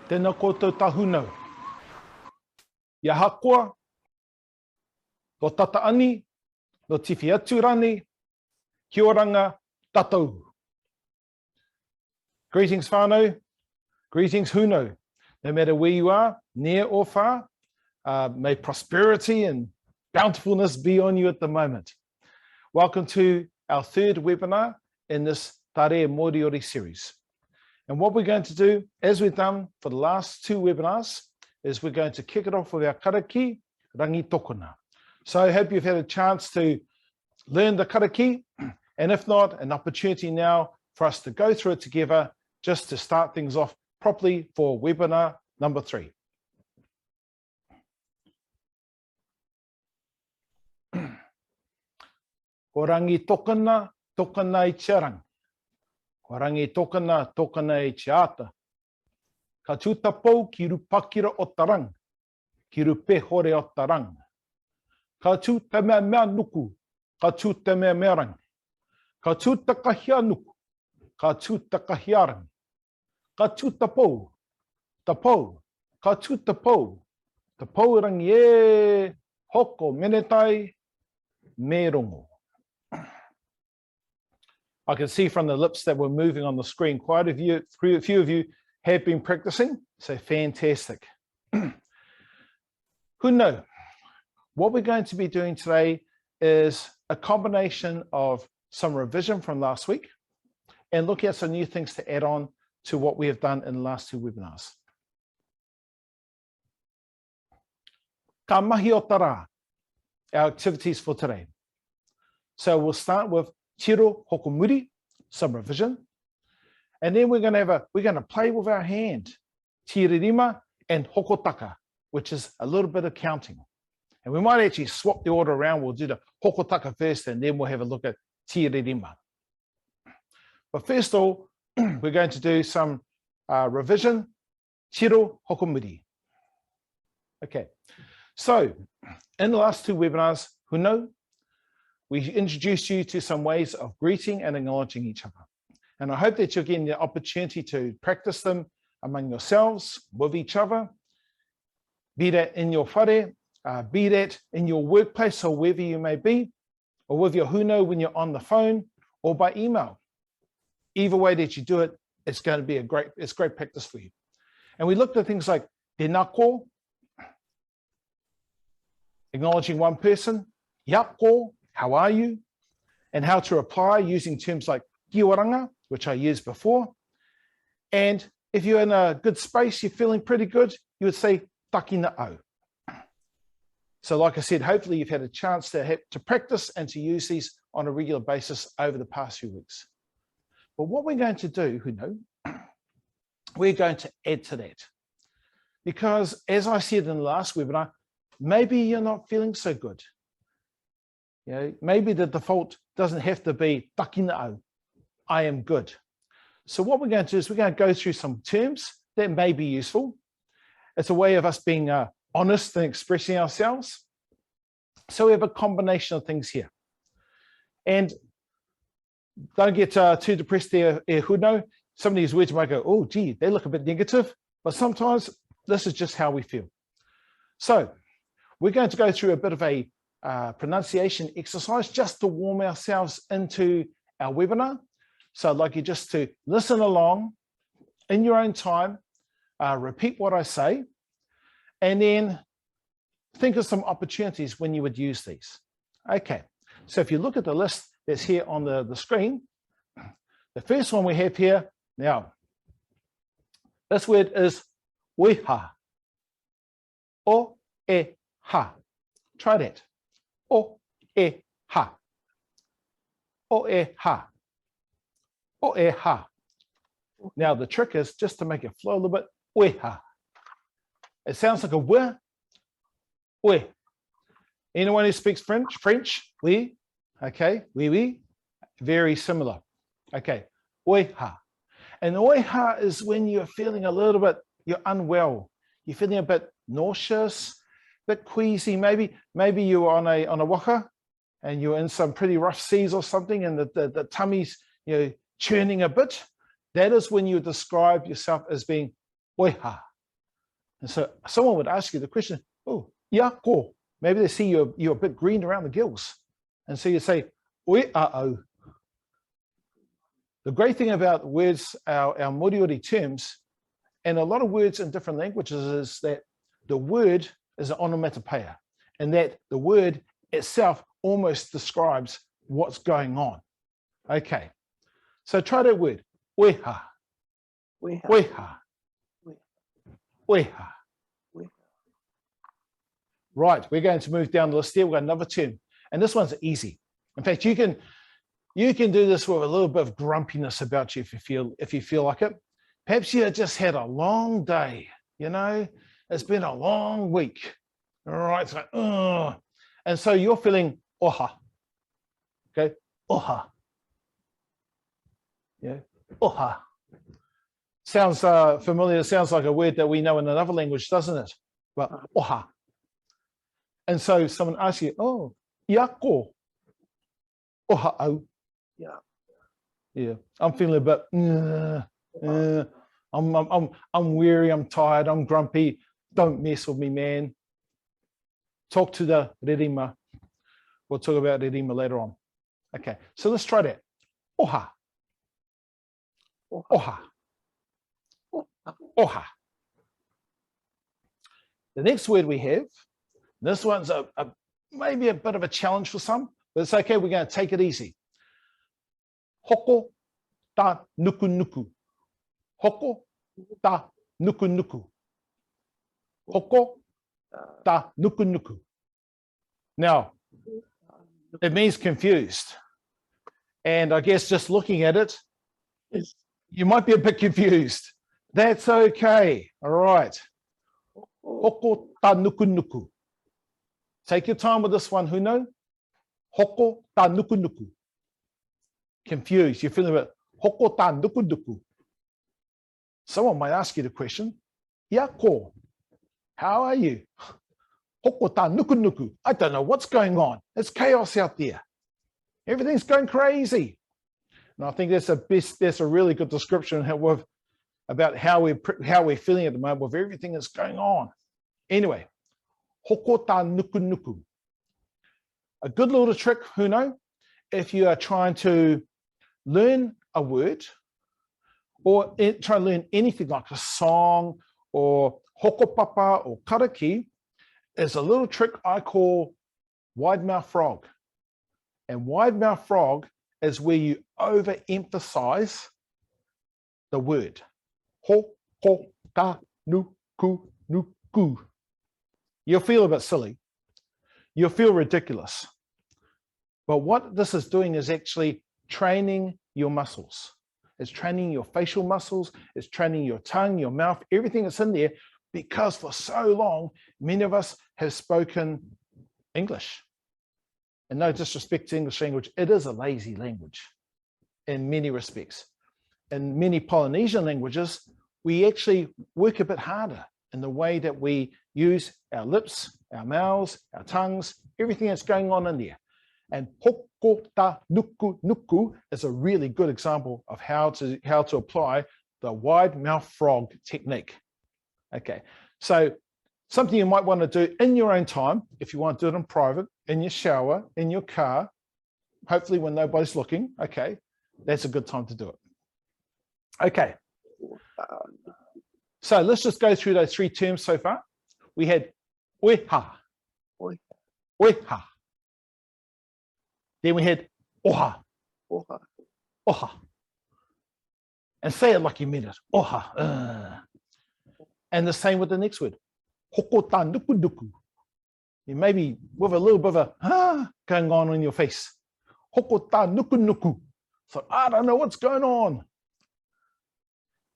Tēnā koutou tahunau. Ia hakoa, no tataani, no tiwhi atu rane, kia oranga, tatou. Greetings whānau, greetings whānau. No matter where you are, near or far, may prosperity and bountifulness be on you at the moment. Welcome to our third webinar in this Re Moriori series. And what we're going to do, as we've done for the last two webinars, is we're going to kick it off with our karakia, rangi tokona. So I hope you've had a chance to learn the karakia, and if not, an opportunity now for us to go through it together, just to start things off properly for webinar number 3. Ko rangi tokana, tokana I te arang. Ko rangi tokana, tokana I te ata. Ka tūtapou ki rupakira o tarang, ki rupe hore o tarang. Ka tū te mea mea nuku, ka tū te mea mea rang. Ka tū te kahia nuku, ka tū te kahia rang. Ka tū tapou, tapou, ka tū tapou. Tapou rangi e, hoko menetai, me rongo. I can see from the lips that were moving on the screen, quite a few of you have been practicing, so fantastic. Who know? What we're going to be doing today is a combination of some revision from last week and look at some new things to add on to what we have done in the last two webinars. Ka mahi o tara, our activities for today. So we'll start with tiro hokomuri, some revision. And then we're going to play with our hand, tiririma and hokotaka, which is a little bit of counting. And we might actually swap the order around. We'll do the hokotaka first, and then we'll have a look at tiririma. But first of all, we're going to do some revision, tiro hokomuri. Okay, so in the last two webinars, who know, we introduced you to some ways of greeting and acknowledging each other. And I hope that you're getting the opportunity to practice them among yourselves, with each other, be that in your whare, be that in your workplace or wherever you may be, or with your huno when you're on the phone, or by email. Either way that you do it, it's going to be great practice for you. And we looked at things like tēnā ko, acknowledging one person, yap ko, how are you? And how to reply using terms like kiwaranga, which I used before. And if you're in a good space, you're feeling pretty good, you would say takina au. So like I said, hopefully you've had a chance to practice and to use these on a regular basis over the past few weeks. But what we're going to do, who know, we're going to add to that. Because as I said in the last webinar, maybe you're not feeling so good. You know, maybe the default doesn't have to be takina au, I am good. So what we're going to do is we're going to go through some terms that may be useful. It's a way of us being honest and expressing ourselves. So we have a combination of things here. And don't get too depressed there, Huno. Some of these words might go, oh, gee, they look a bit negative, but sometimes this is just how we feel. So we're going to go through a bit of a pronunciation exercise just to warm ourselves into our webinar. So I'd like you just to listen along in your own time, repeat what I say, and then think of some opportunities when you would use these. Okay, so if you look at the list that's here on the screen, the first one we have here, now, this word is weha, o e ha. Try that. O e ha. O e ha. O e ha. Now the trick is just to make it flow a little bit. Weha. It sounds like a we. We. Anyone who speaks French? Oui. Okay. Oui. Very similar. Okay. Weha. And weha is when you're feeling a little bit, you're unwell. You're feeling a bit nauseous, a bit queasy. Maybe you're on a waka and you're in some pretty rough seas or something, and the tummy's churning a bit. That is when you describe yourself as being weha. And so someone would ask you the question, oh, ya ko. Maybe they see you're a bit green around the gills. And so you say, oi-a-o. The great thing about words, our Moriori terms, and a lot of words in different languages, is that the word is an onomatopoeia, and that the word itself almost describes what's going on. Okay, so try that word, weha, weha, weha. Right, we're going to move down the list here. We've got another term, and this one's easy. In fact, you can do this with a little bit of grumpiness about you if you feel like it. Perhaps you just had a long day, you know, it's been a long week. All right, it's like, ugh. And so you're feeling oha. Okay, oha. Yeah, oha. Sounds familiar. It sounds like a word that we know in another language, doesn't it? Well, oha. And so someone asks you, oh, yako, oha au. Yeah, I'm feeling a bit, I'm weary, I'm tired, I'm grumpy. Don't mess with me, man. Talk to the Re Rima. We'll talk about Re Rima later on. Okay, so let's try that. Oha. Oha. Oha. The next word we have, this one's maybe a bit of a challenge for some, but it's okay, we're going to take it easy. Hoko ta nuku nuku. Hoko ta nuku nuku. Hoko ta nuku nuku. Now, it means confused. And I guess just looking at it, you might be a bit confused. That's okay. All right. Hoko ta nuku nuku. Take your time with this one, Huno. Hoko ta nuku nuku. Confused. You're feeling a bit hoko ta nuku nuku. Someone might ask you the question, Yako, how are you? Hoko ta nuku nuku. I don't know what's going on. It's chaos out there. Everything's going crazy. And I think that's a really good description about how we're feeling at the moment with everything that's going on. Anyway, hoko ta nuku nuku. A good little trick, Huno, if you are trying to learn a word or try to learn anything like a song or hokopapa or karakia, is a little trick I call wide mouth frog. And wide mouth frog is where you overemphasize the word. Hoko ta nuku nuku. You'll feel a bit silly. You'll feel ridiculous. But what this is doing is actually training your muscles. It's training your facial muscles. It's training your tongue, your mouth, everything that's in there, because for so long, many of us have spoken English. And no disrespect to English language, it is a lazy language in many respects. In many Polynesian languages, we actually work a bit harder in the way that we use our lips, our mouths, our tongues, everything that's going on in there. And hoko ta nuku nuku is a really good example of how to apply the wide mouth frog technique. Okay, so something you might want to do in your own time, if you want to do it in private, in your shower, in your car, hopefully when nobody's looking, okay, that's a good time to do it. Okay, so let's just go through those three terms so far. We had weha, weha. Then we had oha, oha. And say it like you meant it, oha. And the same with the next word, hoko ta nuku nuku. You maybe with a little bit of a going on in your face. Hoko ta nuku nuku. So I don't know what's going on.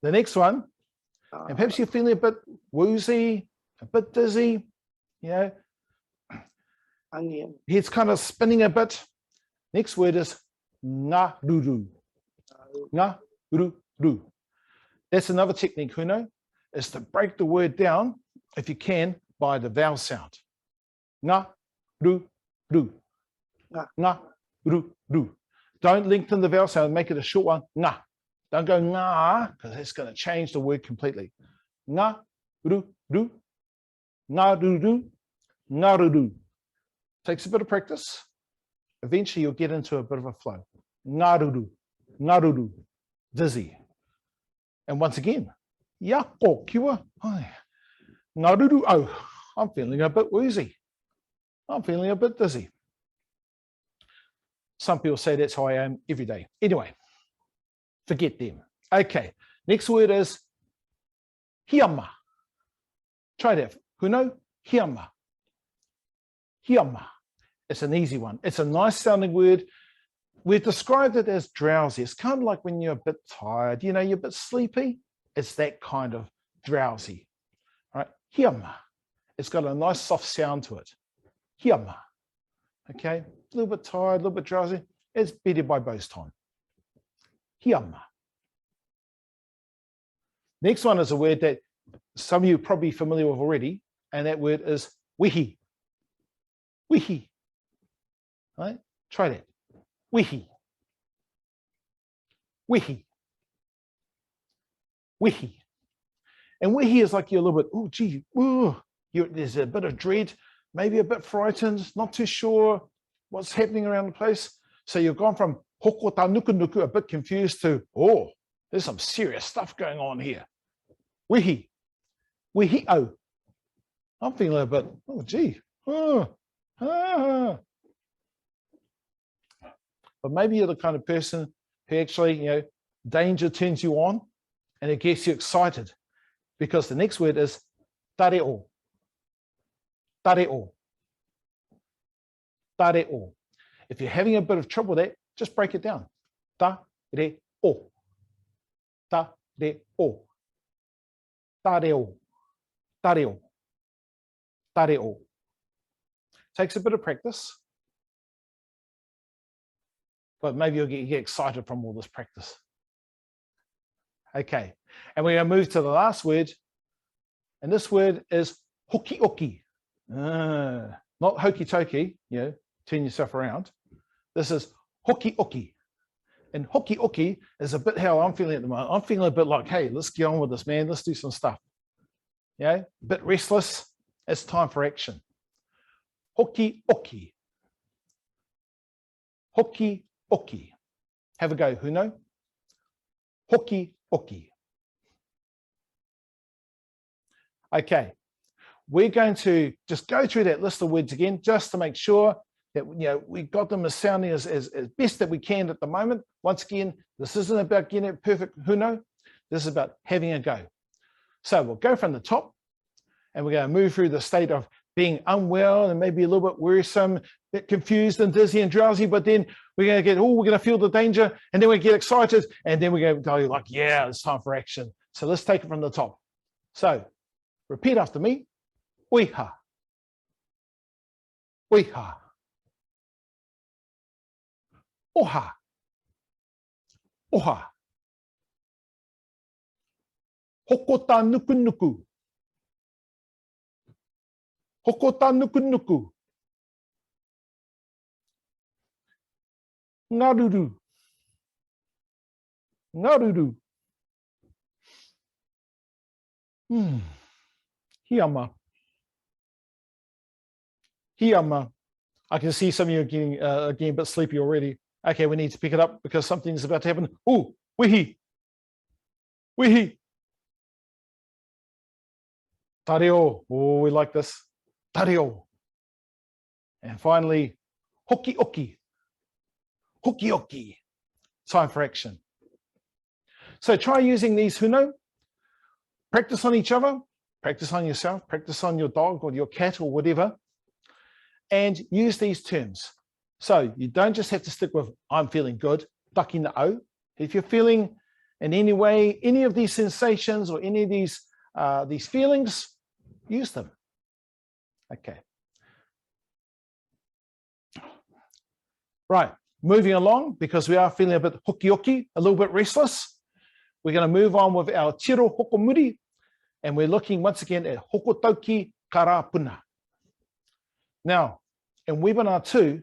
The next one, and perhaps you're feeling a bit woozy, a bit dizzy, you know. Head's kind of spinning a bit. Next word is nga ruru. Nga ruru. That's another technique, Huno, is to break the word down, if you can, by the vowel sound. Nga ruru. Nga ruru. Don't lengthen the vowel sound, make it a short one. Nga. Don't go nga, because it's going to change the word completely. Nga ru, ru, ngaruru, ngaruru. Takes a bit of practice. Eventually you'll get into a bit of a flow. Ngaruru, ngaruru, dizzy. And once again, yako, kiwa, ngaruru, oh, I'm feeling a bit woozy. I'm feeling a bit dizzy. Some people say that's how I am every day. Anyway, forget them. Okay, next word is hiama. Try that. Huno, hiama. Hiama. It's an easy one. It's a nice sounding word. We've described it as drowsy. It's kind of like when you're a bit tired, you know, you're a bit sleepy. It's that kind of drowsy. All right, hiama. It's got a nice soft sound to it. Hiama. Okay, a little bit tired, a little bit drowsy. It's better by both time. Hiama. Next one is a word that some of you are probably familiar with already, and that word is wihi. Wihi. Right? Try that. Wihi. Wihi. Wihi. And wihi is like you're a little bit, oh, gee, there's a bit of dread, maybe a bit frightened, not too sure what's happening around the place. So you've gone from hoko ta nuku nuku, a bit confused, to, oh, there's some serious stuff going on here. Wihi. Wihi, oh. I'm feeling a bit, oh, gee. But maybe you're the kind of person who actually, you know, danger turns you on and it gets you excited, because the next word is tareo. Tareo. Tareo. If you're having a bit of trouble with that, just break it down. Tareo. Tareo. Tareo. Tareo. Tareo. Takes a bit of practice, but maybe you'll get excited from all this practice. Okay, and we're going to move to the last word, and this word is hoki oki. Not hokey toki, you know, turn yourself around. This is hoki oki. And hoki oki is a bit how I'm feeling at the moment. I'm feeling a bit like, hey, let's get on with this, man. Let's do some stuff. You know, a bit restless. It's time for action. Hoki oki. Hoki oki. Have a go, Huno. Hoki oki. Okay, we're going to just go through that list of words again, just to make sure that, you know, we got them as sounding as best that we can at the moment. Once again, this isn't about getting it perfect, Huno. This is about having a go. So we'll go from the top, and we're going to move through the state of being unwell and maybe a little bit worrisome, a bit confused and dizzy and drowsy, but then we're going to get, we're going to feel the danger, and then we get excited, and then we're going to go like, yeah, it's time for action. So let's take it from the top. So repeat after me. Oiha. Oiha. Oha. Oha. Hokota nuku nuku. Hokota nuku nuku. Ngaruru. Ngaruru. Hiama. Hiama. I can see some of you getting a bit sleepy already. Okay, we need to pick it up because something's about to happen. Oh, wihi. Wihi. Tareo. Oh, we like this. Tareo. And finally, hoki oki. Hoki oki. Time for action. So try using these, Huno. Practice on each other. Practice on yourself. Practice on your dog or your cat or whatever. And use these terms. So you don't just have to stick with, I'm feeling good, taki na au. If you're feeling in any way, any of these sensations or any of these feelings, use them. Okay. Right, moving along, because we are feeling a bit hoki-oki, a little bit restless. We're going to move on with our tiro hokomuri, and we're looking once again at hokotoki karapuna. Now, in webinar 2,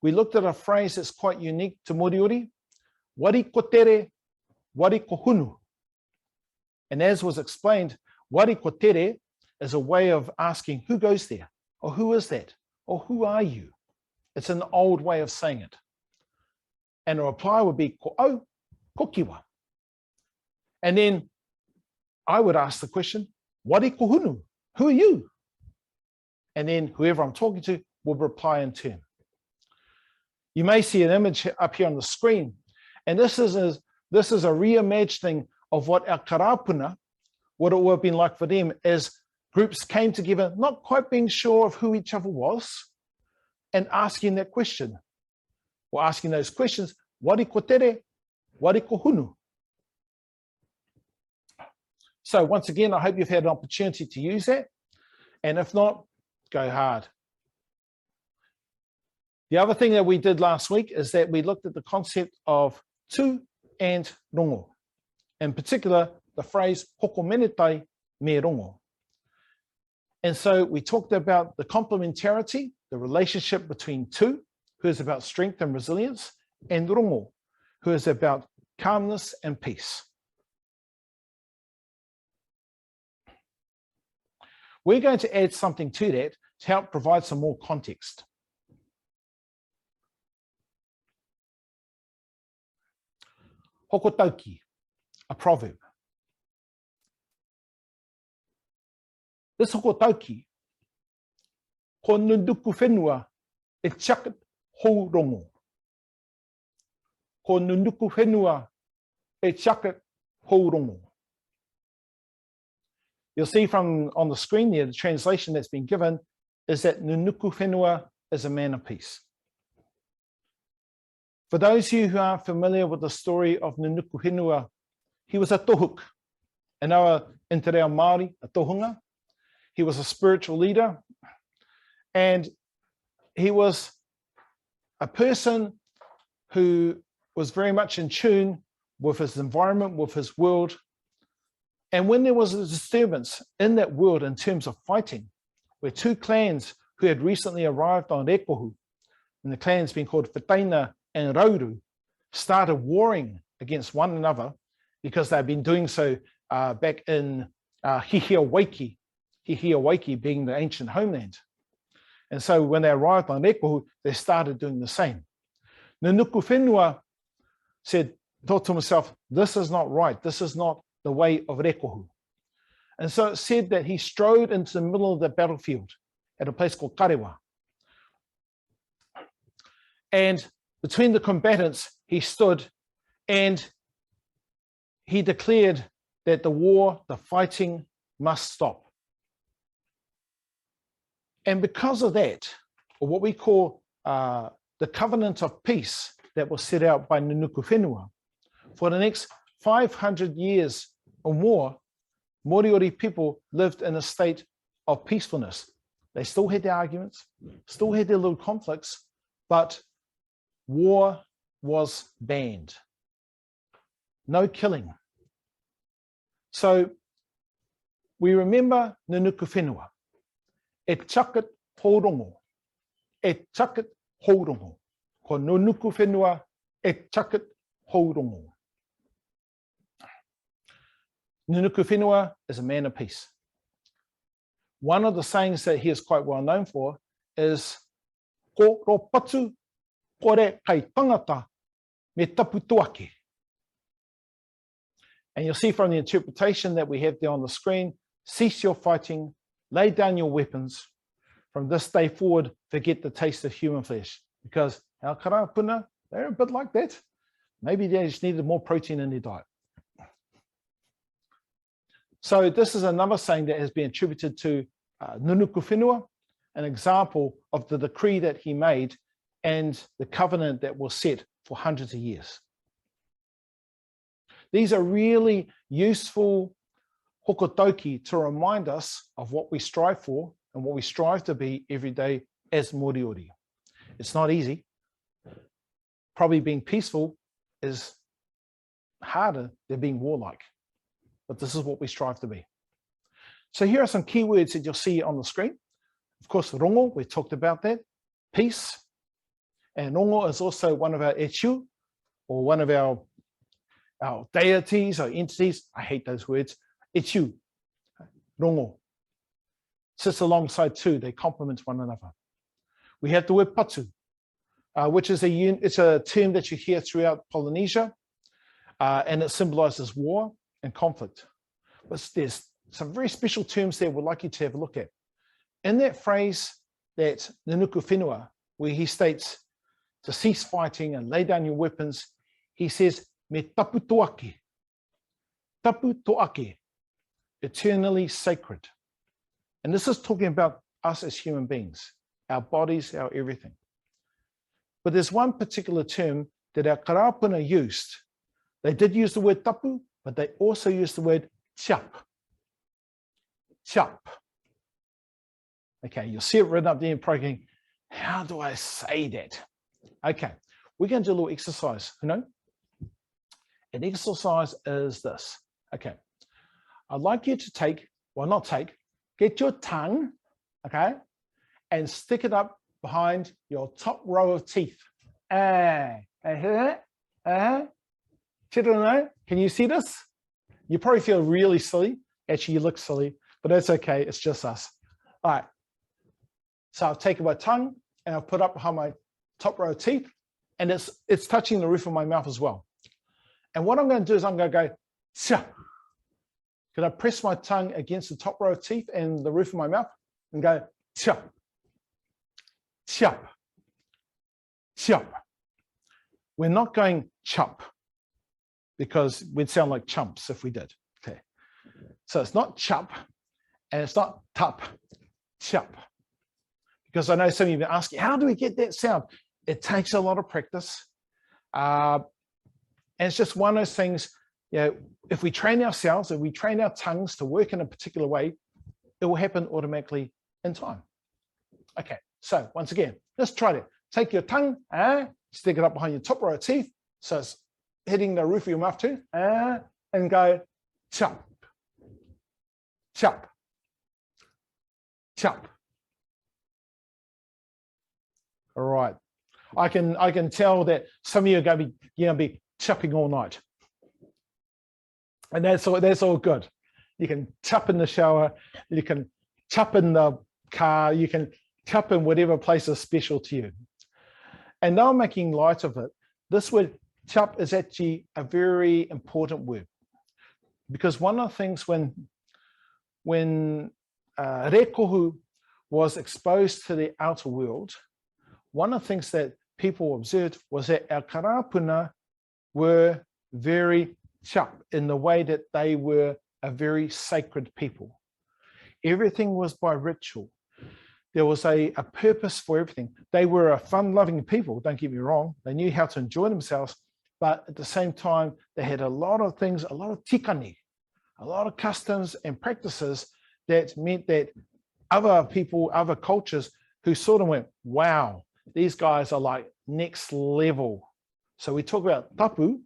we looked at a phrase that's quite unique to Moriori, wari ko tere, wari ko hunu. And as was explained, Wari ko tere is a way of asking who goes there, or who is that, or who are you? It's an old way of saying it. And a reply would be ko au, ko kiwa. And then I would ask the question, wari ko hunu? Who are you? And then whoever I'm talking to would reply in turn. You may see an image up here on the screen, and this is a reimagining of what our karapuna, what it would have been like for them as groups came together, not quite being sure of who each other was, and asking that question, or asking those questions, wari ko tere, wari ko hunu? So once again, I hope you've had an opportunity to use that, and if not, go hard. The other thing that we did last week is that we looked at the concept of tu and rongo. In particular, the phrase hoko menetai me rongo. And so we talked about the complementarity, the relationship between tu, who is about strength and resilience, and rongo, who is about calmness and peace. We're going to add something to that to help provide some more context. Hokotauki, a proverb. This hokotauki, ko nunduku whenua e chakat hou rongo. Ko nunduku whenua e chakat hou rongo. You'll see from on the screen there, the translation that's been given is that nunuku whenua is a man of peace. For those of you who aren't familiar with the story of Nunuku Whenua, he was a tohuk, and our in te reo Māori, a tohunga. He was a spiritual leader, and he was a person who was very much in tune with his environment, with his world. And when there was a disturbance in that world in terms of fighting, where two clans who had recently arrived on Rekohu, and the clans being called Whetaina and Rauru, started warring against one another because they'd been doing so back in Hihiawaiki being the ancient homeland. And so when they arrived on Rekohu, they started doing the same. Nunuku Whenua said, thought to himself, this is not right, this is not the way of Rekohu. And so it said that he strode into the middle of the battlefield at a place called Karewa. And between the combatants, he stood and he declared that the war, the fighting must stop. And because of that, or what we call the covenant of peace that was set out by Nunuku Whenua, for the next 500 years or more, Moriori people lived in a state of peacefulness. They still had their arguments, still had their little conflicts, but war was banned. No killing. So we remember Nunuku Whenua. E chakat hōrongo. E chakat hōrongo. Ko Nunuku Whenua e chakat hōrongo. Nunuku Whenua is a man of peace. One of the sayings that he is quite well known for is ko ropatu kore kai tangata me tapu tuake. And you'll see from the interpretation that we have there on the screen, cease your fighting, lay down your weapons. From this day forward, forget the taste of human flesh. Because our karapuna, they're a bit like that. Maybe they just needed more protein in their diet. So this is another saying that has been attributed to Nunuku Whenua, an example of the decree that he made and the covenant that was set for hundreds of years. These are really useful hokotoki to remind us of what we strive for and what we strive to be every day as Moriori. It's not easy. Probably being peaceful is harder than being warlike, but this is what we strive to be. So here are some key words that you'll see on the screen. Of course, rongo, we talked about that. Peace. And rongo is also one of our echu, or one of our deities or entities. I hate those words. Echu. rongo. Sits alongside two, they complement one another. We have the word patu, which is it's a term that you hear throughout Polynesia, and it symbolizes war and conflict. But there's some very special terms there we'd like you to have a look at. In that phrase, that Nunuku Whenua, where he states to cease fighting and lay down your weapons, he says, me tapu toake. Tapu toake, eternally sacred. And this is talking about us as human beings, our bodies, our everything. But there's one particular term that our karapuna used. They did use the word tapu, but they also used the word chap. Chap. Okay, you'll see it written up there in program. How do I say that? Okay, we're going to do a little exercise, you know? An exercise is this. Okay, I'd like you to get your tongue, okay, and stick it up behind your top row of teeth. Can you see this? You probably feel really silly. Actually, you look silly, but that's okay. It's just us. All right. So I've taken my tongue and I've put up behind my top row of teeth, and it's touching the roof of my mouth as well. And what I'm going to do is I'm going to go, Tia. Can I press my tongue against the top row of teeth and the roof of my mouth and go, Tia. Chop, chop. We're not going chop because we'd sound like chumps if we did. Okay, so it's not chop and it's not tup, chop. Because I know some of you have been asking, how do we get that sound? It takes a lot of practice, and it's just one of those things. You know, if we train ourselves, if we train our tongues to work in a particular way, it will happen automatically in time. Okay. So once again, let's try it. Take your tongue, stick it up behind your top row of teeth, so it's hitting the roof of your mouth too, and go chop, chop, chop. All right. I can tell that some of you are going to be chopping all night, and that's all good. You can chop in the shower, you can chop in the car, you can chop in whatever place is special to you. And now making light of it, this word chop is actually a very important word, because one of the things when Rekohu was exposed to the outer world, one of the things that people observed was that our karapuna were very chop in the way that they were a very sacred people. Everything was by ritual. There was a purpose for everything. They were a fun-loving people, don't get me wrong. They knew how to enjoy themselves, but at the same time, they had a lot of things, a lot of tikani, a lot of customs and practices that meant that other people, other cultures who sort of went, wow, these guys are like next level. So we talk about tapu,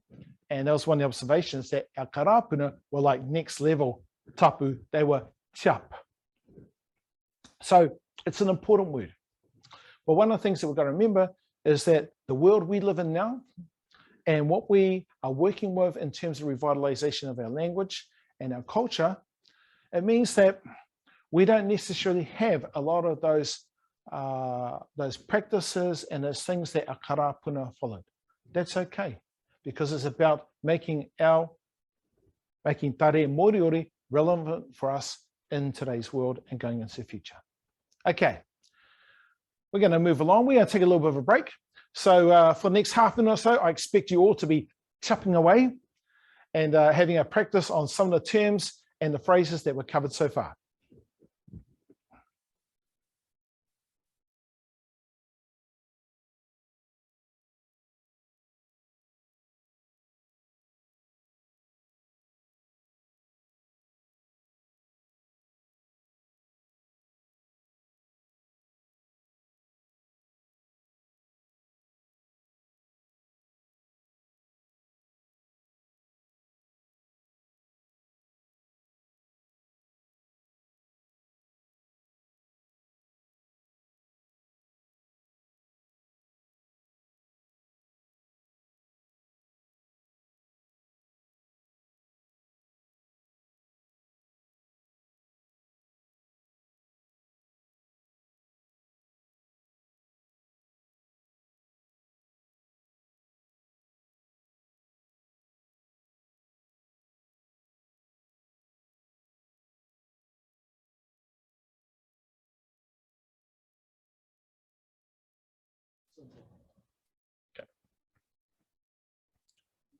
and that was one of the observations, that our karapuna were like next level tapu. They were chap. So it's an important word. But one of the things that we've got to remember is that the world we live in now and what we are working with in terms of revitalization of our language and our culture, it means that we don't necessarily have a lot of those practices and those things that our karapuna followed. That's okay, because it's about making Re Moriori relevant for us in today's world and going into the future. Okay, we're going to move along. We're going to take a little bit of a break. So for the next half an hour or so, I expect you all to be chopping away and having a practice on some of the terms and the phrases that were covered so far.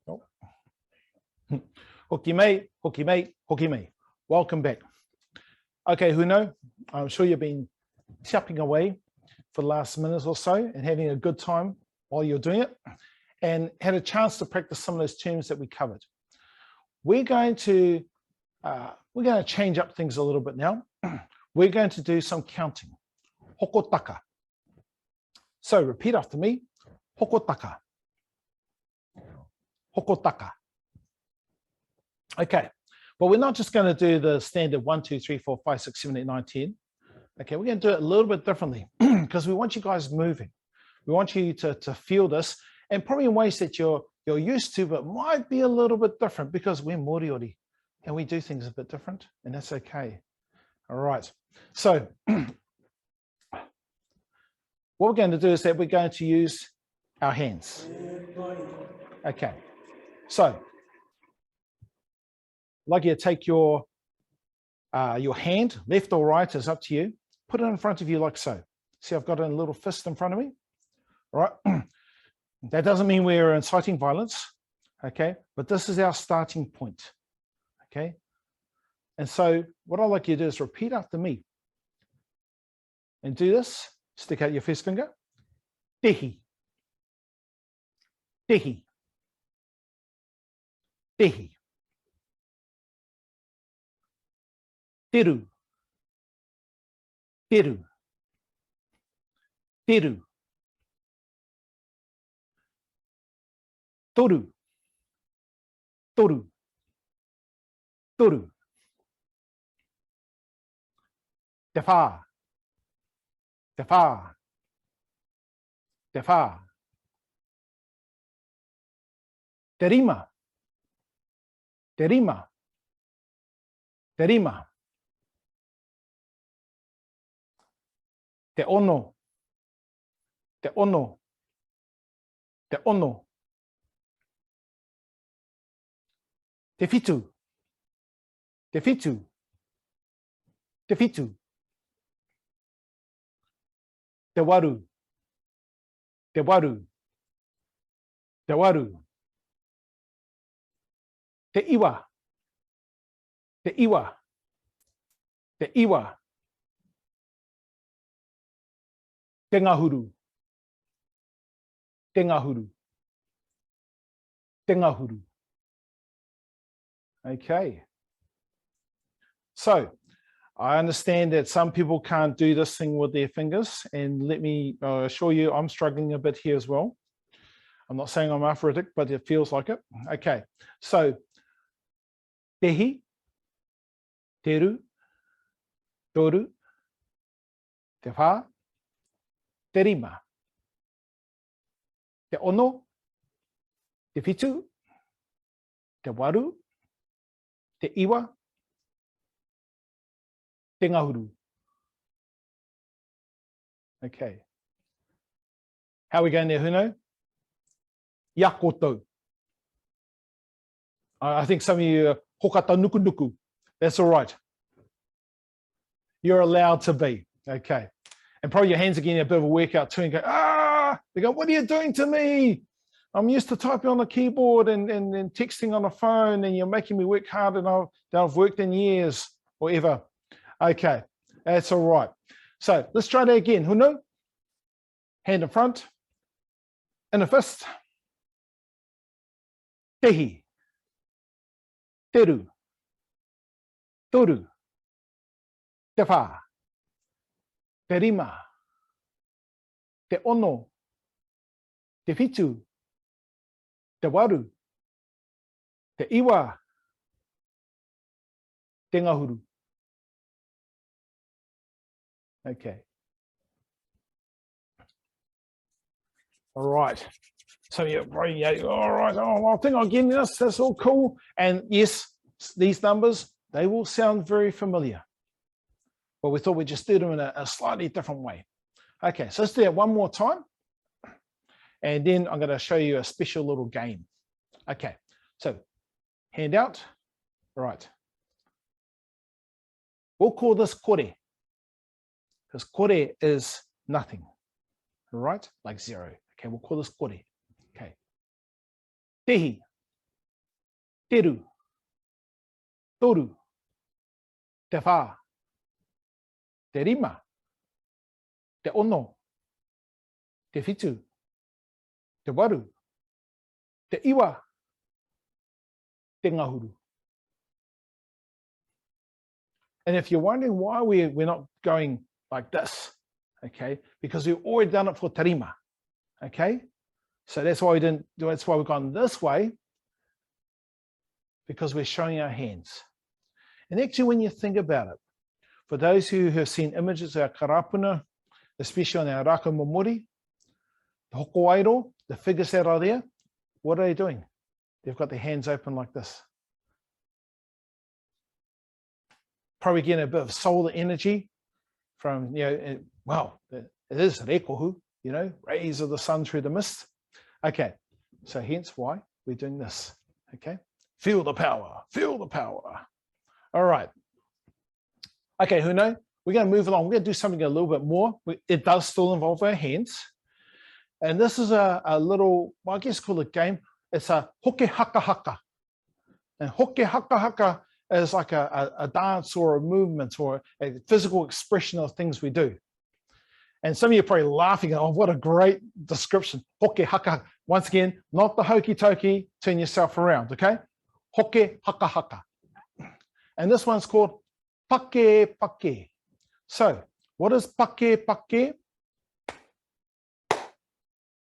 Oh. Hoki mei, hoki mei, hoki mei. Welcome back. Okay, Huno, I'm sure you've been tapping away for the last minute or so and having a good time while you're doing it and had a chance to practice some of those terms that we covered. We're going to change up things a little bit now. We're going to do some counting. Hokotaka. So repeat after me. Hokotaka. Hokotaka. Okay, but we're not just going to do the standard 1, 2, 3, 4, 5, 6, 7, 8, 9, 10. Okay, we're going to do it a little bit differently because we want you guys moving. We want you to feel this, and probably in ways that you're used to, but might be a little bit different because we're Moriori and we do things a bit different, and that's okay. All right, so what we're going to do is that we're going to use our hands. Okay, so I'd like you to take your hand, left or right is up to you. Put it in front of you like so. See, I've got a little fist in front of me. All right. That doesn't mean we're inciting violence, okay? But this is our starting point, okay? And so what I'd like you to do is repeat after me. And do this. Stick out your first finger. Tehi. Tehi. Tehi. Teru. Teru. Teru. Toru. Toru. Toru. Te whā. Te whā. Te whā. Te rima. Te rima. Te rima. Te ono. Te ono. Te ono. Te whitu. Te whitu. Te whitu. Te waru. Te waru. Te waru. Te iwa. Te iwa. Te iwa. Te ngahuru. Te ngahuru. Te ngahuru. Okay. So I understand that some people can't do this thing with their fingers, and let me assure you, I'm struggling a bit here as well. I'm not saying I'm arthritic, but it feels like it. Okay, so tehi, teru, toru, te whā, te rima, te ono, te whitu, te waru, te iwa, te ngahuru. Okay. How are we going there, Huno? Yakoto. I think some of you hokata nuku nuku. That's all right. You're allowed to be. Okay. And probably your hands are getting a bit of a workout too and go, ah, they go, what are you doing to me? I'm used to typing on the keyboard and texting on the phone, and you're making me work harder than I've worked in years or ever. Okay, that's all right. So let's try that again. Huno, hand in front, in a fist. Tehi, teru, toru, te whā, te rima, te ono, te whitu, te waru, te iwa, te ngahuru. Okay. All right. So yeah, all right. Oh, I think I'm getting this. That's all cool. And yes, these numbers, they will sound very familiar. But we thought we'd just do them in a slightly different way. Okay, so let's do that one more time. And then I'm going to show you a special little game. Okay, so hand out. All right. We'll call this kore, because kore is nothing. right? Like 0. Okay, we'll call this kore. Okay. Tehi, teru, toru, te whā, te rima, te ono, te whitu, te waru, te iwa, te ngahuru. And if you're wondering why we're not going like this, okay, because we've already done it for tarima, okay? So that's why we've gone this way, because we're showing our hands. And actually, when you think about it, for those who have seen images of our karapuna, especially on our raka momori, the hokoairo, the figures that are there, what are they doing? They've got their hands open like this. Probably getting a bit of solar energy from, well, it is rekohu, rays of the sun through the mist. Okay, so hence why we're doing this, okay? Feel the power, feel the power. All right. Okay, Huno, we're going to move along. We're going to do something a little bit more. It does still involve our hands. And this is a little, well, I guess called a game. It's a hoke haka haka. And hoke haka haka is like a dance or a movement or a physical expression of things we do. And some of you are probably laughing, oh, what a great description. Hoke haka. Once again, not the hokey tokey, turn yourself around, okay? Hoke haka haka. And this one's called pake pake. So, what is pake pake?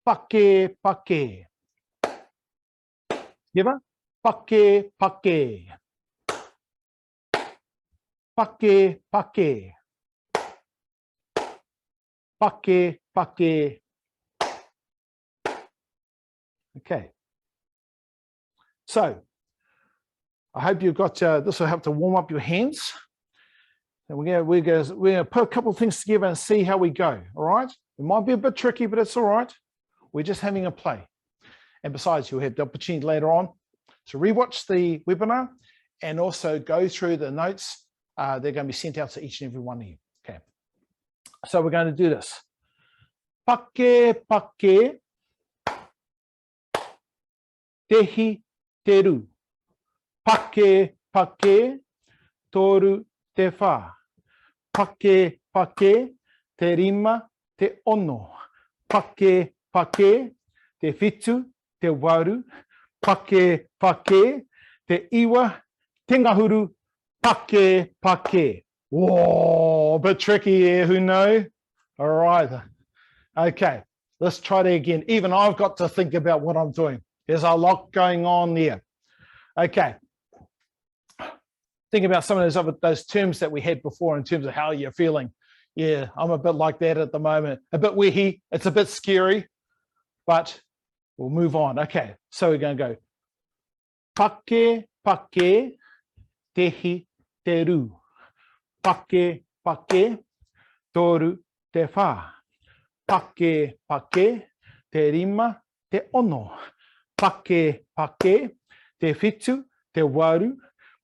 Pake pake. Give pake pake. Pake pake. Pake pake. Okay. So, I hope you've got, this will help to warm up your hands. And we're going to put a couple of things together and see how we go, all right? It might be a bit tricky, but it's all right. We're just having a play. And besides, you'll have the opportunity later on to rewatch the webinar and also go through the notes. They're going to be sent out to each and every one of you. Okay. So we're going to do this. Pake, pake, tehi, teru. Pake, pake, toru, te whā. Pake, pake, te rima, te ono. Pake, pake, te whitu, te waru. Pake, pake, te iwa, te ngahuru. Pake, pake. Whoa, a bit tricky here, who knows? All right. Okay, let's try that again. Even I've got to think about what I'm doing. There's a lot going on there. Okay. Think about some of those terms that we had before in terms of how you're feeling. Yeah, I'm a bit like that at the moment. A bit wehi. It's a bit scary, but we'll move on. Okay, so we're going to go. Pake, pake, tehi, teru. Pake, pake, toru, te whā. Pake, pake, te rima, te ono. Pake, pake, te whitu, te waru.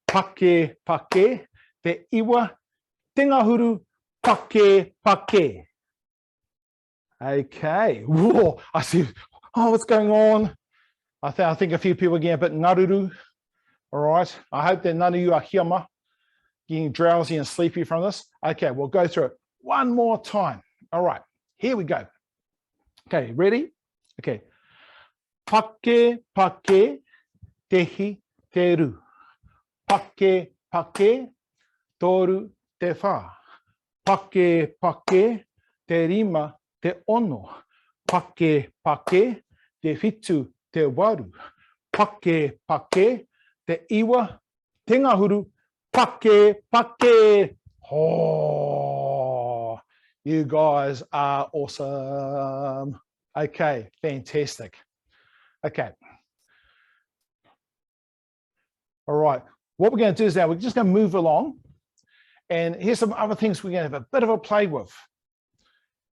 Pake, pake, te iwa, te ngahuru, pake, pake. Okay. Whoa, I see. Oh, what's going on? I think a few people are getting a bit ngaruru. All right. I hope that none of you are hiama, getting drowsy and sleepy from this. Okay, we'll go through it one more time. All right. Here we go. Okay, ready? Okay. Pake, pake, tehi, teru. Pake, pake, toru, te whā. Pake, pake, te rima, te ono. Pake, pake, te whitu, te waru. Pake, pake, te iwa, te ngahuru. Pake, pake. Oh, you guys are awesome. Okay, fantastic. Okay. All right. What we're going to do is now we're just going to move along. And here's some other things we're going to have a bit of a play with.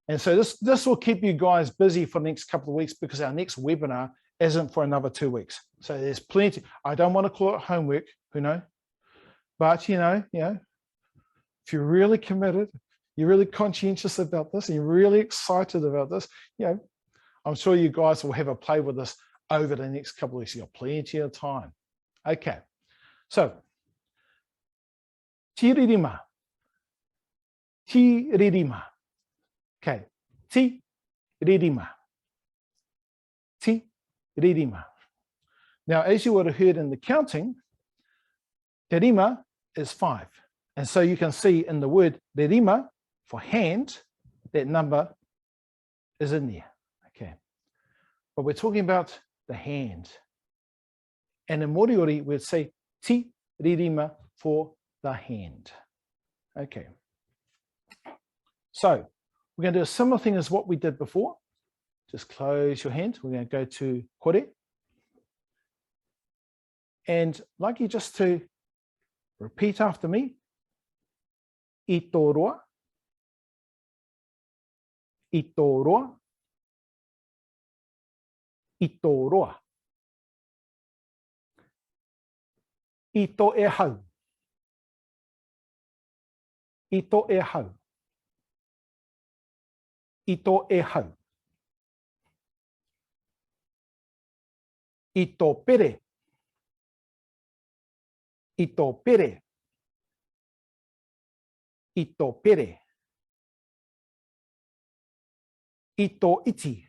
And so this will keep you guys busy for the next couple of weeks because our next webinar isn't for another 2 weeks. So there's plenty. I don't want to call it homework, you know, but you know, if you're really committed, You're really conscientious about this and you're really excited about this. You know, I'm sure you guys will have a play with this over the next couple of weeks. You've got plenty of time. Okay, so tiririma. Tiririma. Okay, tiririma. Tiririma. Now, as you would have heard in the counting, te rima is 5. And so you can see in the word re rima for hand, that number is in there. Okay. But we're talking about the hand. And in Moriori, we'd say ti re rima for the hand. Okay. So we're going to do a similar thing as what we did before. Just close your hand. We're going to go to kore. And I'd like you just to repeat after me. Ito roa. Ito roa. Ito roa. Ito e hau. Ito e hau. Ito e hau. Ito pere. Ito pere. Ito pere. Ito iti.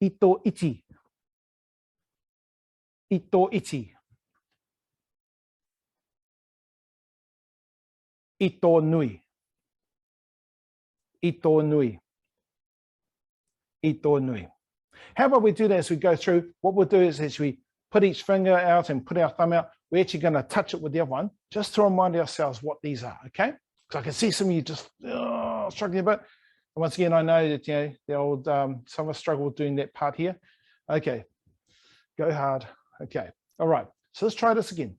Ito iti. Ito iti. Ito nui. Ito nui. Ito nui. How about we do that as we go through? What we'll do is as we put each finger out and put our thumb out, we're actually going to touch it with the other one, just to remind ourselves what these are, okay? Because I can see some of you just struggling a bit. And once again, I know that, you know, the old, some of us struggle doing that part here. Okay, go hard. Okay, all right. So let's try this again.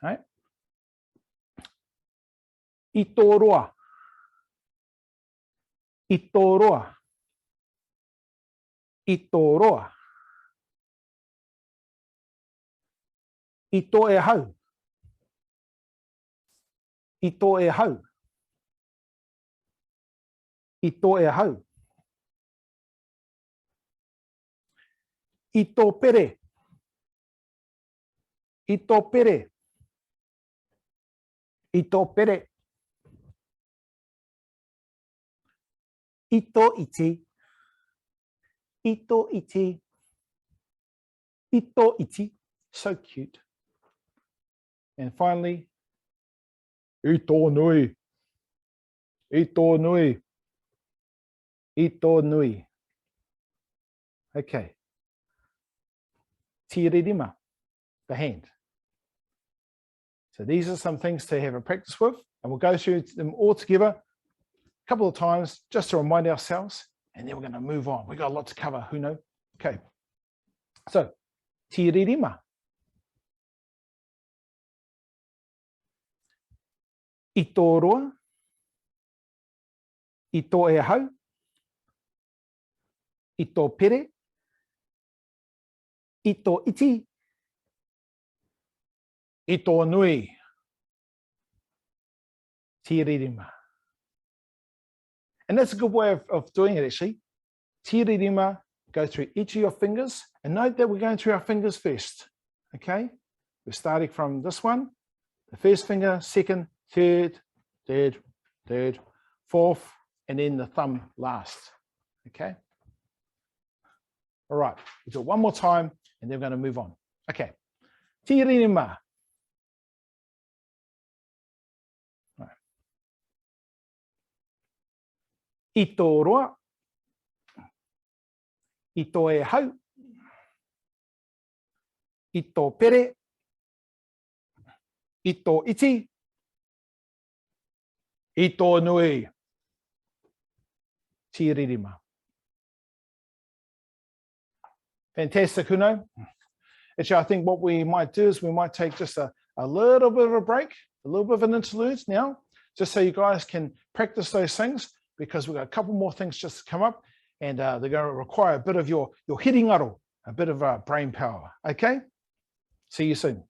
All right. Ito roa. Ito roa. Ito roa. Ito e hau. Ito e hau. Ito e hau. Ito pere. Ito pere. Ito pere. Ito iti. Ito iti. Ito iti. So cute. And finally, ito nui. Ito nui. Ito nui. Okay. Tiririma, the hand. So these are some things to have a practice with, and we'll go through them all together a couple of times just to remind ourselves, and then we're going to move on. We've got a lot to cover, who knows? Okay. So, tiririma. Ito roa. Ito e hau. Ito pere. Ito iti. Ito nui. Tiririma. And that's a good way of doing it, actually. Tiririma, go through each of your fingers. And note that we're going through our fingers first. Okay? We're starting from this one. The first finger, second, third, fourth, and then the thumb last. Okay? All right. We'll do it one more time, and then we're going to move on. Okay. Tiririma. Ito roa. Ito e hau. Ito pere. Ito iti. Ito nui. Tiririma. Fantastic, Huno. Actually, I think what we might do is we might take just a little bit of a break, a little bit of an interlude now, just so you guys can practice those things, because we've got a couple more things just to come up, and they're going to require a bit of your hiringaro, a bit of brain power. Okay? See you soon.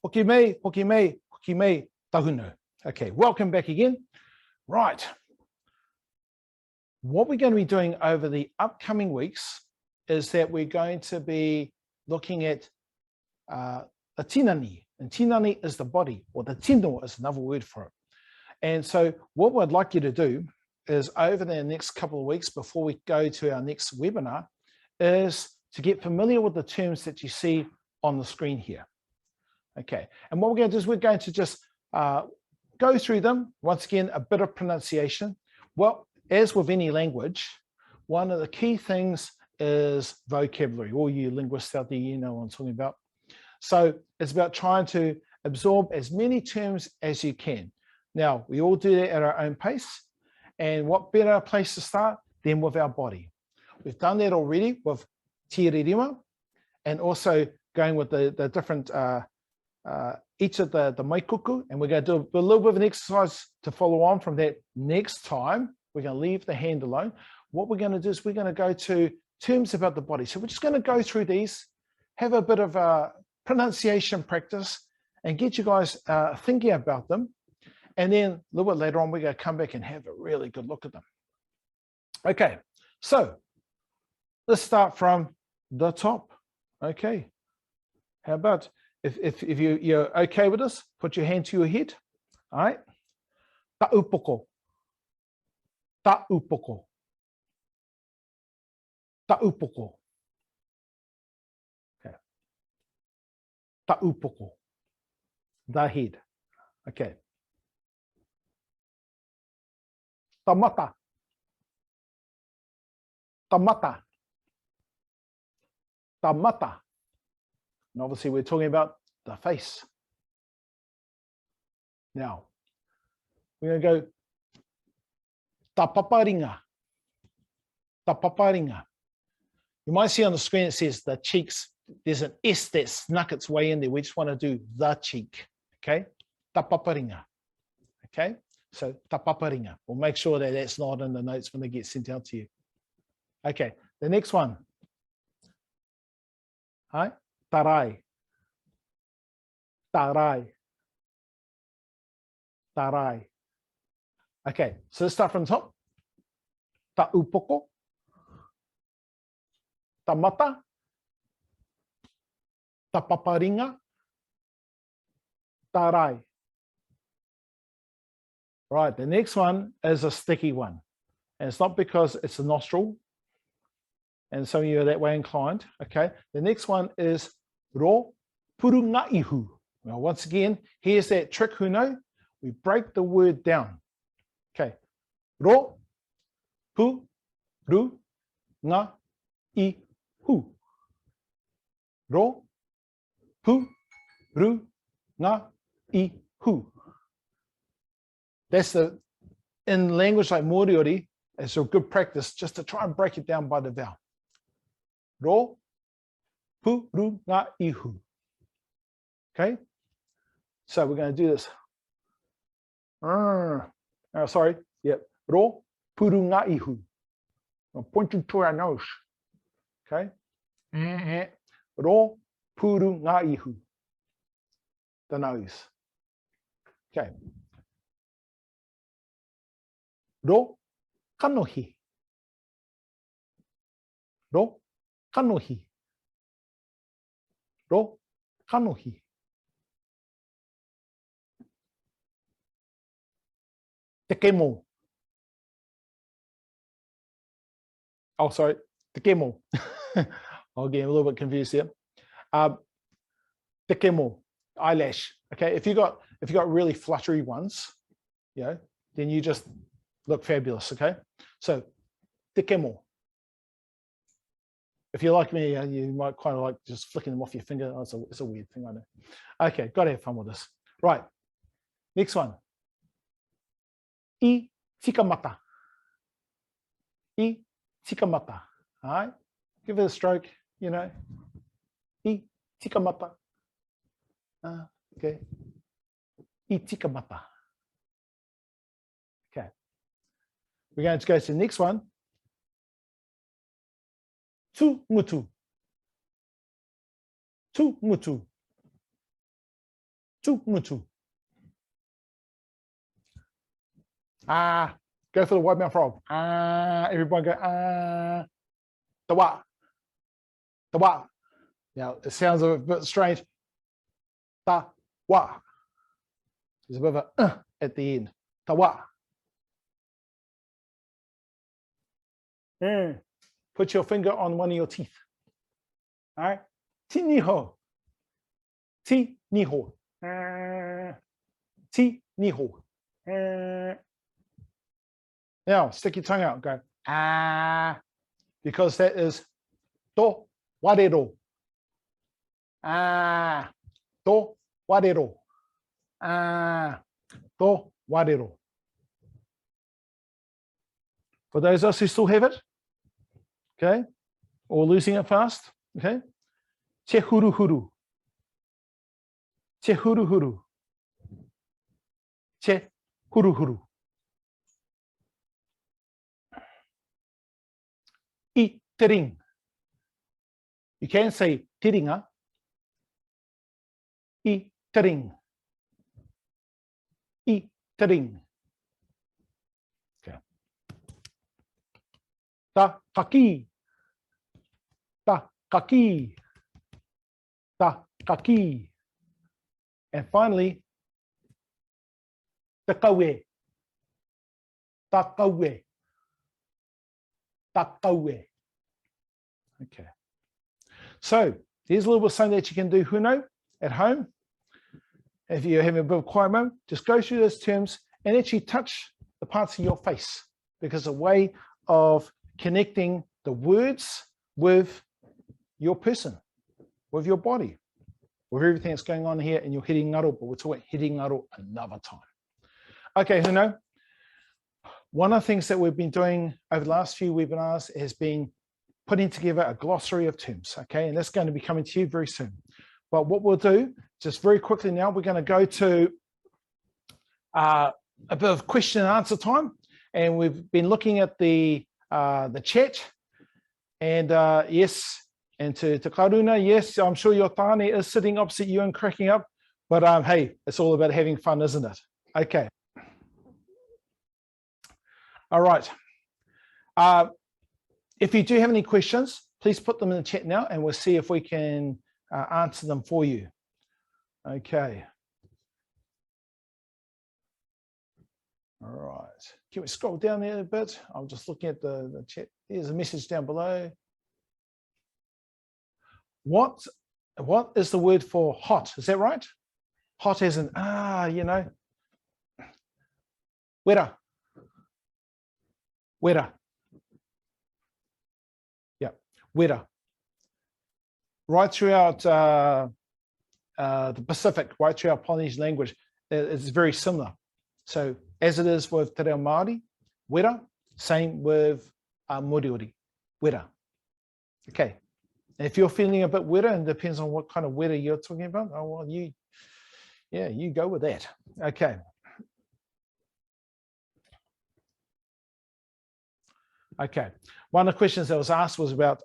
Hoki me, tahunu. Okay, welcome back again. Right. What we're going to be doing over the upcoming weeks is that we're going to be looking at the tinani. And tinani is the body, or the tino is another word for it. And so what we'd like you to do is over the next couple of weeks before we go to our next webinar is to get familiar with the terms that you see on the screen here. Okay, and what we're going to do is we're going to just go through them. Once again, a bit of pronunciation. Well, as with any language, one of the key things is vocabulary. All you linguists out there, you know what I'm talking about. So it's about trying to absorb as many terms as you can. Now, we all do that at our own pace. And what better place to start than with our body? We've done that already with tirerima and also going with the different, each of the maikuku. And we're going to do a little bit of an exercise to follow on from that next time. We're going to leave the hand alone. What we're going to do is we're going to go to terms about the body. So we're just going to go through these, have a bit of a pronunciation practice and get you guys thinking about them. And then a little bit later on, we're going to come back and have a really good look at them. Okay, so let's start from the top. Okay, how about if you're okay with this, put your hand to your head. All right, ta'upoko, ta'upoko, ta'upoko. Okay, ta'upoko, the head. Okay. Tamata, tamata, tamata. And obviously we're talking about the face. Now, we're going to go tapaparinga, tapaparinga. You might see on the screen it says the cheeks. There's an S that snuck its way in there. We just want to do the cheek, okay? Tapaparinga, okay? So tapaparinga. We'll make sure that that's not in the notes when they get sent out to you. Okay, the next one. Hi, tarai. Tarai. Tarai. Okay, so let's start from the top. Ta'upoko. Tamata. Tapaparinga. Tarai. Right, the next one is a sticky one. And it's not because it's a nostril. And some of you are that way inclined. Okay, the next one is ro purungaihu. Now, once again, here's that trick, who know? We break the word down. Okay, ro purungaihu. Ro purungaihu. That's in language like Moriori, it's a good practice just to try and break it down by the vowel. Ro, pu, ru, nga, ihu. Okay? So we're going to do this. Sorry. Yep. Ro, pu, ru, nga, ihu. I'm pointing to our nose. Okay? Ro, pu, ru, nga, ihu. The nose. Okay. Ro kanohi. Ro kanohi. Ro kanohi. Tekemo. Oh, sorry. Tekemo. I'll get a little bit confused here. Tekemo, eyelash. Okay, if you got really fluttery ones, you know, then you just look fabulous, okay? So, tekemo. If you're like me, you might kind of like just flicking them off your finger. Oh, it's a weird thing, I know. Okay, got to have fun with this. Right, next one. I tikamata. I tikamata. All right, give it a stroke, you know. I tikamata. Okay. I tikamata. Okay. We're going to go to the next one. Tu mutu. Tu mutu. tu mutu. Go for the wide mouth frog. Everyone go, tawa, tawa. Now, it sounds a bit strange. Tawa. There's a bit of a at the end. Tawa. Put your finger on one of your teeth. All right. Ti niho. Ti niho. Ti niho. Now, stick your tongue out. Go, because that is to warero. To warero. To warero. For those of us who still have it, okay, or losing it fast, okay, te huru huru. Te huru huru. Te huru huru. I tering. You can say teringa. I tering. I tering. Okay. Ta kaki. Ta kaki. Ta kaki. And finally, takawe. Takawe. Takawe. Okay. So there's a little bit of something that you can do, Huno, at home. If you're having a bit of quiet moment, just go through those terms and actually touch the parts of your face, because it's a way of connecting the words with your person, with your body, with everything that's going on here in your hiri ngaro, but we'll talk about hiri ngaro another time. Okay, Huno. One of the things that we've been doing over the last few webinars has been putting together a glossary of terms, okay? And that's going to be coming to you very soon. But what we'll do, just very quickly now, we're going to go to a bit of question and answer time. And we've been looking at the chat. And yes, and to Karuna, yes, I'm sure your Tane is sitting opposite you and cracking up. But hey, it's all about having fun, isn't it? Okay. All right. If you do have any questions, please put them in the chat now and we'll see if we can answer them for you. Okay. All right. Can we scroll down there a bit? I'm just looking at the chat. There's a message down below. What is the word for hot? Is that right? Hot as in, you know. Wera. Wera. Yeah, wera. Right throughout the Pacific, right throughout Polynesian language, it's very similar. So as it is with Te Reo Māori, wera, same with Moriori, wera. Okay, and if you're feeling a bit wera, and depends on what kind of wera you're talking about, oh, well, you go with that. Okay. Okay, one of the questions that was asked was about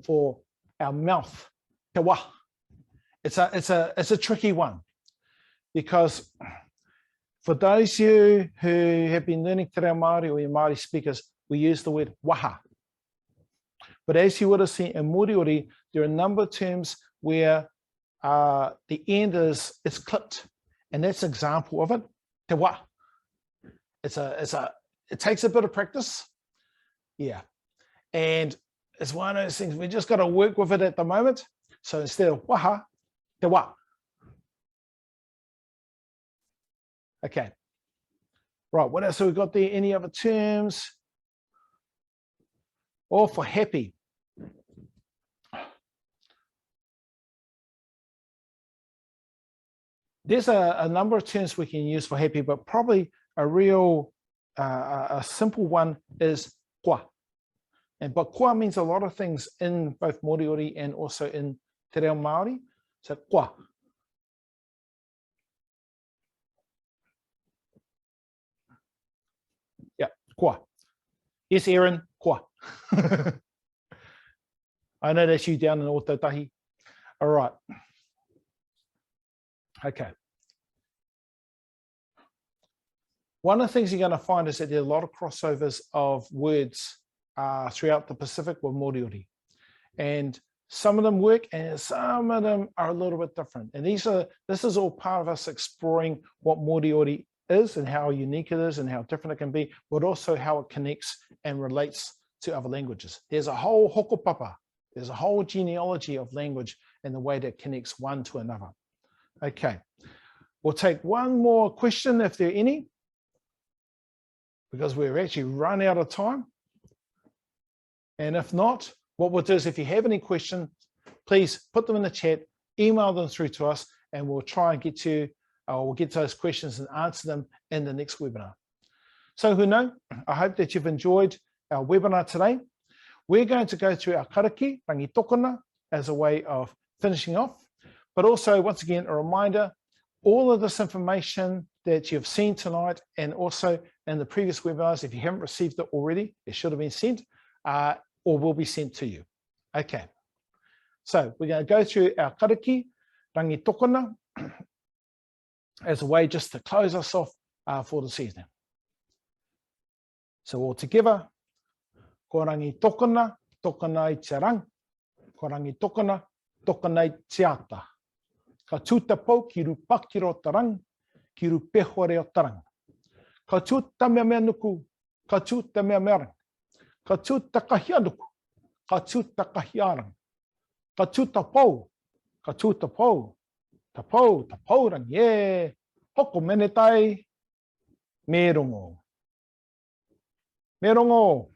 for our mouth, te wā. It's a tricky one, because for those of you who have been learning Te Reo Māori or your Māori speakers, we use the word waha. But as you would have seen in Moriori, there are a number of terms where the end is clipped, and that's an example of it. Te wā. It takes a bit of practice, yeah, and it's one of those things we just got to work with it at the moment. So instead of waha, te wā. Okay, right. What else have we got there? Any other terms? Or for happy. There's a number of terms we can use for happy, but probably a real a simple one is kwa. But kwa means a lot of things in both Moriori and also in Te Reo Māori. So kwa. Yeah, kwa. Yes, Aaron, kwa. I know that's you down in Otautahi. All right. Okay. One of the things you're going to find is that there are a lot of crossovers of words throughout the Pacific with Moriori. And some of them work and some of them are a little bit different. And this is all part of us exploring what Moriori is and how unique it is and how different it can be, but also how it connects and relates to other languages. There's a whole hokopapa. There's a whole genealogy of language and the way that connects one to another. Okay, we'll take one more question if there are any, because we're actually run out of time. And if not, what we'll do is if you have any questions, please put them in the chat, email them through to us, and we'll try and get to those questions and answer them in the next webinar. So Huno, I hope that you've enjoyed our webinar today. We're going to go through our karakia, rangi tokona, as a way of finishing off. But also, once again, a reminder, all of this information that you've seen tonight and also in the previous webinars, if you haven't received it already, it should have been sent or will be sent to you. Okay, so we're going to go through our karakia, rangi tokona, as a way just to close us off for this evening. So all together, ko rangi tokona, tokona i te rang, ko rangi tokona, tokona i te ata. Ka tūta pau ki ru pakiro tarang, ki ru pehore o tarang. Ka tūta mea mea nuku, ka tūta mea mea rang. Ka tūta kahia nuku, ka tūta kahia rang. Ka tūta pau, ka tūta pau. Ta pau rang, yeah. Hoko mene tai, me rongo. Me rongo.